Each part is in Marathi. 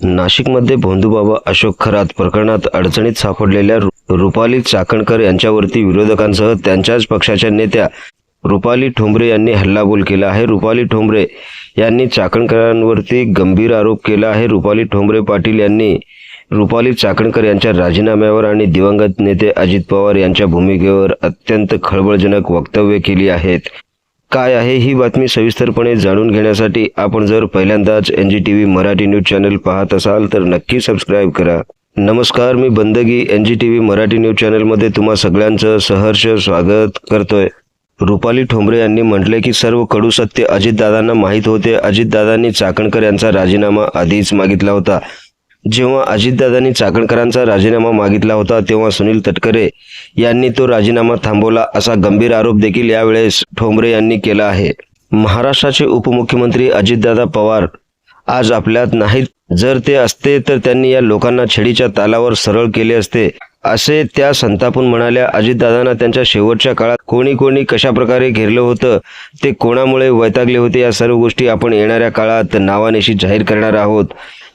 नाशिकमध्ये भोंदूबाबा अशोक खरात प्रकरणात अडचणीत सापडलेल्या रुपाली चाकणकर यांच्यावरती विरोधकांसह त्यांच्याच पक्षाच्या नेत्या रुपाली ठोंबरे यांनी हल्लाबोल केला आहे। रुपाली ठोंबरे यांनी चाकणकरांवरती गंभीर आरोप केला आहे। रुपाली ठोंबरे पाटील यांनी रुपाली चाकणकर यांच्या राजीनाम्यावर आणि दिवंगत नेते अजित पवार यांच्या भूमिकेवर अत्यंत खळबळजनक वक्तव्ये केली आहेत। काय आहे ही बातमी सविस्तरपणे जाणून घेण्यासाठी आपण जर पहिल्यांदाच NGTV मराठी न्यूज चॅनल पाहत असाल तर नक्की सबस्क्राइब करा। नमस्कार, मी बंदगी NGTV मराठी न्यूज चॅनलमध्ये तुम्हा सगळ्यांचं सहर्ष स्वागत करतोय। रुपाली ठोंबरे यांनी म्हटले की सर्व कडू सत्य अजितदादांना माहीत होते। अजितदादांनी चाकणकर यांचा राजीनामा आधीच मागितला होता। जेव्हा अजितदादांनी चाकणकरांचा राजीनामा मागितला होता तेव्हा सुनील तटकरे यांनी तो राजीनामा थांबवला असा गंभीर आरोप देखील यावेळेस ठोंबरे यांनी केला आहे। महाराष्ट्राचे उपमुख्यमंत्री अजितदादा पवार आज आपल्यात नाहीत। जर ते असते तर त्यांनी या लोकांना छडीच्या तालावर सरळ केले असते, असे त्या संतापून म्हणाल्या। अजितदादांना त्यांच्या शेवटच्या काळात कोणी कशा प्रकारे घेरलं होतं, ते कोणामुळे वैतागले होते, या सर्व गोष्टी आपण येणाऱ्या काळात नावानिशी जाहीर करणार आहोत,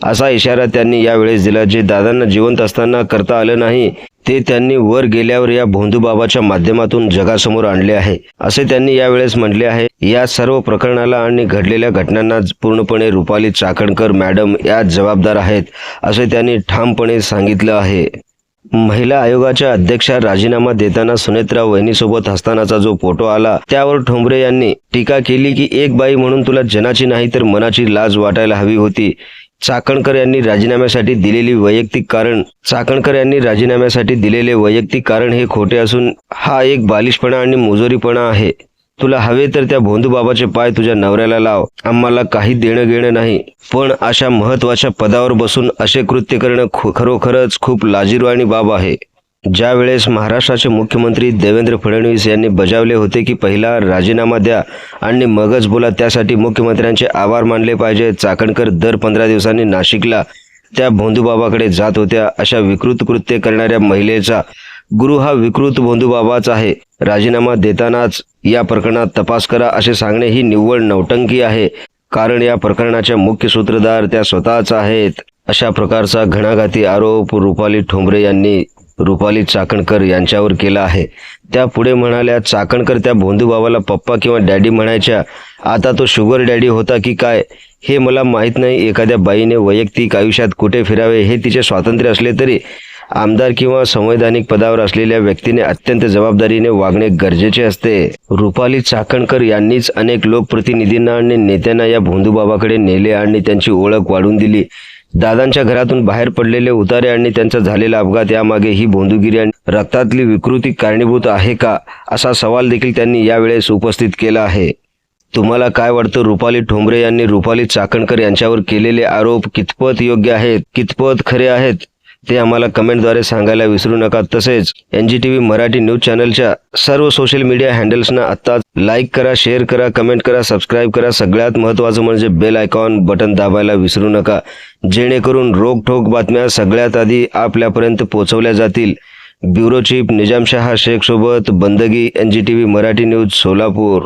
असा इशारा त्यांनी यावेळेस दिला। जे दादांना जिवंत असताना करता आलं नाही ते त्यांनी वर गेल्यावर या भोंदूबाबाच्या माध्यमातून जगासमोर आणले आहे, असे त्यांनी यावेळेस म्हटले आहे। या सर्व प्रकरणाला आणि घडलेल्या घटनांना पूर्णपणे रुपाली चाकणकर मॅडम या जबाबदार आहेत, असे त्यांनी ठामपणे सांगितलं आहे। महिला आयोगाच्या अध्यक्षा राजीनामा देताना सुनेत्रा वहिनीसोबत हसतानाचा जो फोटो आला त्यावर ठोंबरे यांनी टीका केली की एक बाई म्हणून तुला जनाची नाही तर मनाची लाज वाटायला हवी होती। चाकणकर यांनी राजीनाम्यासाठी दिलेले वैयक्तिक कारण हे खोटे असून हा एक बालिशपणा आणि मुजोरीपणा आहे। तुला हवे तर त्या भोंदूबाबाचे पाय तुझ्या नवऱ्याला लाव, आम्हाला काही देणं घेणं नाही, पण अशा महत्त्वाच्या पदावर बसून असे कृत्य करणं खरोखरच खूप लाजिरवाणी बाब आहे। ज्या वेळेस महाराष्ट्राचे मुख्यमंत्री देवेंद्र फडणवीस यांनी बजावले होते की पहिला राजीनामा द्या आणि मगच बोला, त्यासाठी मुख्यमंत्र्यांचे आभार मानले पाहिजे। चाकणकर दर 15 दिवसांनी नाशिकला त्या भोंदूबाबाकडे जात होत्या। अशा विकृत कृत्य करणाऱ्या महिलेचा गुरु हा विकृत भोंदूबाबाच आहे। राजीनामा देतानाच या प्रकरणात तपास करा असे सांगणे ही निव्वळ नौटंकी आहे, कारण या प्रकरणाच्या मुख्य सूत्रधार त्या स्वतःच आहेत। अशा प्रकारचा घणाघाती आरोप रुपाली ठोंबरे यांनी रुपाली चाकणकर यांच्यावर केला आहे। त्या पुढे म्हणाल्या, चाकणकर त्या भोंदूबाबाला पप्पा किंवा डॅडी म्हणायच्या, आता तो शुगर डॅडी होता की काय हे मला माहीत नाही। एखाद्या बाईने वैयक्तिक आयुष्यात कुठे फिरावे हे तिचे स्वातंत्र्य असले तरी आमदार किंवा संवैधानिक पदावर असलेल्या व्यक्तीने अत्यंत जबाबदारीने वागणे गरजेचे असते। रुपाली चाकणकर यांनीच अनेक लोकप्रतिनिधींना आणि नेत्यांना या भोंदूबाबाकडे नेले आणि त्यांची ओळख वाढवून दिली। दादांच्या घरातून बाहेर पडलेले उतारे आणि त्यांचा झालेला अपघात यामागे ही भोंदूगिरी आणि रक्तातली विकृती कारणीभूत आहे का, असा सवाल देखील त्यांनी यावेळेस उपस्थित केला आहे। तुम्हाला काय वाटतं? रुपाली ठोंबरे यांनी रुपाली चाकणकर यांच्यावर केलेले आरोप कितपत योग्य आहेत, कितपत खरे आहेत ते आम्हाला कमेंटद्वारे सांगायला विसरू नका। तसेच NGTV मराठी न्यूज चॅनलच्या सर्व सोशल मीडिया हँडल्सना आत्ताच लाईक करा, शेअर करा, कमेंट करा, सबस्क्राईब करा। सगळ्यात महत्त्वाचं म्हणजे बेल आयकॉन बटन दाबायला विसरू नका, जेणेकरून रोखठोक बातम्या सगळ्यात आधी आपल्यापर्यंत पोहोचवल्या जातील। ब्युरो चीफ निजामशाह शेख सोबत बंदगी NGTV मराठी न्यूज सोलापूर।